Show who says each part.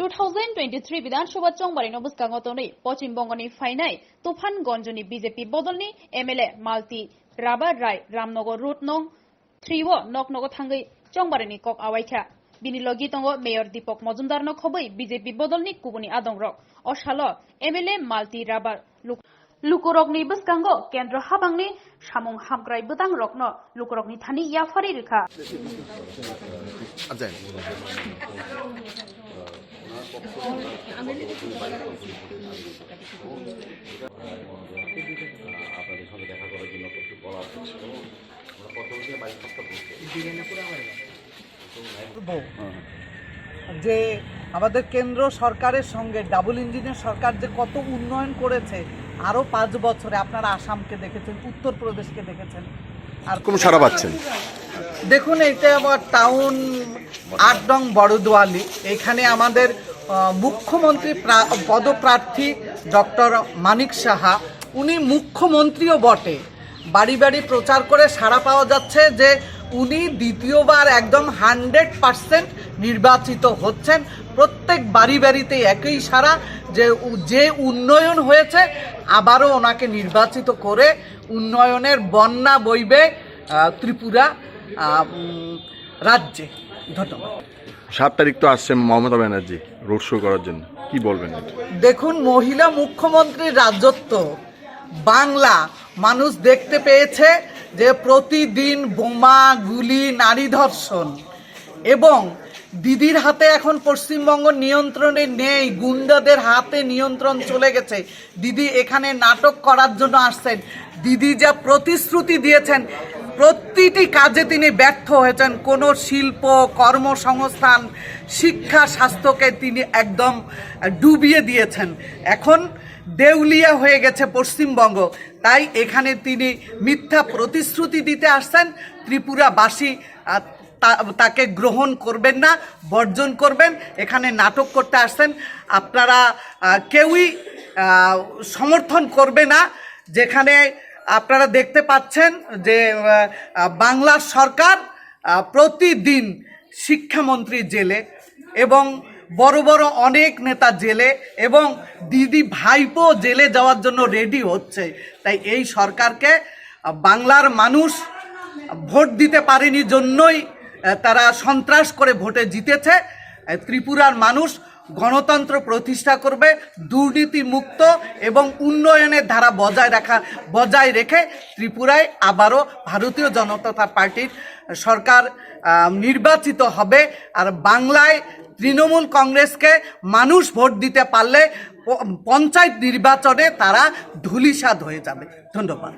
Speaker 1: 2023 বিধানসভা চংবারি নবস্কাঙ্গ তनै পশ্চিমবঙ্গनि फाइनाय तुफानगंजनि BJP बदलनि MLA मालती राबा राय Ramnagar root नं 3 o नकनगो थांगै चंबारिनि कक आवाइखा बिनि लगी दङ मेयर दीपक मजुमदार न खबै बीजेपी बदलनि कुबुनि आदंरक असालो एमएलए मालती राबा लुकुरकनि बस्कांग केन्द्र हाबांनि सामुं हामग्राय बदां रकनो लुकुरकनि थानि याफारि रेखा
Speaker 2: যে আমাদের কেন্দ্র সরকারের সঙ্গে ডাবল ইঞ্জিনের সরকার যে কত উন্নয়ন করেছে আরো 5 বছরে আপনারা আসামকে দেখেছেন, উত্তরপ্রদেশকে দেখেছেন, আর
Speaker 3: কোন সারা পাচ্ছেন?
Speaker 2: দেখুন, এটা আমার টাউন 8 নং বড়দোয়ালি। এখানে আমাদের মুখ্যমন্ত্রী পদপ্রার্থী ডক্টর মানিক সাহা, উনি মুখ্যমন্ত্রীও বটে, বাড়ি বাড়ি প্রচার করে সাড়া পাওয়া যাচ্ছে যে উনি দ্বিতীয়বার একদম 100% নির্বাচিত হচ্ছেন। প্রত্যেক বাড়ি বাড়িতে একই সাড়া যে উন্নয়ন হয়েছে আবারও ওনাকে নির্বাচিত করে উন্নয়নের বন্যা বইবে ত্রিপুরা রাজ্যে। ধন্যবাদ।
Speaker 3: 7 তারিখ তো আসছে মমতা ব্যানার্জি রোড শো করার জন্য, কি বলবেন?
Speaker 2: দেখুন, মহিলা মুখ্যমন্ত্রীর রাজত্ব বাংলা মানুষ দেখতে পেয়েছে যে প্রতিদিন বোমা, গুলি, নারী ধর্ষণ, এবং দিদির হাতে এখন পশ্চিমবঙ্গ নিয়ন্ত্রণে নেই, গুন্ডাদের হাতে নিয়ন্ত্রণ চলে গেছে। দিদি এখানে নাটক করার জন্য আসছেন। দিদি যা প্রতিশ্রুতি দিয়েছেন প্রতিটি কাজে তিনি ব্যর্থ হয়েছেন। কোনো শিল্প, কর্মসংস্থান, শিক্ষা, স্বাস্থ্যকে তিনি একদম ডুবিয়ে দিয়েছেন। এখন দেউলিয়া হয়ে গেছে পশ্চিমবঙ্গ। তাই এখানে তিনি মিথ্যা প্রতিশ্রুতি দিতে আসছেন। ত্রিপুরাবাসী তাকে গ্রহণ করবেন না, বর্জন করবেন। এখানে নাটক করতে আসছেন, আপনারা কেউই সমর্থন করবে না। যেখানে আপনারা দেখতে পাচ্ছেন যে বাংলার সরকার প্রতিদিন শিক্ষামন্ত্রী জেলে এবং বড় বড় অনেক নেতা জেলে, এবং দিদি ভাইপো জেলে যাওয়ার জন্য রেডি হচ্ছে। তাই এই সরকারকে বাংলার মানুষ ভোট দিতে পারেনি জন্যই তারা সন্ত্রাস করে ভোটে জিতেছে। ত্রিপুরার মানুষ গণতন্ত্র প্রতিষ্ঠা করবে, দুর্নীতি মুক্ত এবং উন্নয়নের ধারা বজায় রেখে ত্রিপুরায় আবারও ভারতীয় জনতা পার্টির সরকার নির্বাচিত হবে। আর বাংলায় তৃণমূল কংগ্রেসকে মানুষ ভোট দিতে পারলে পঞ্চায়েত নির্বাচনে তারা ধূলিসাৎ হয়ে যাবে। ধন্যবাদ।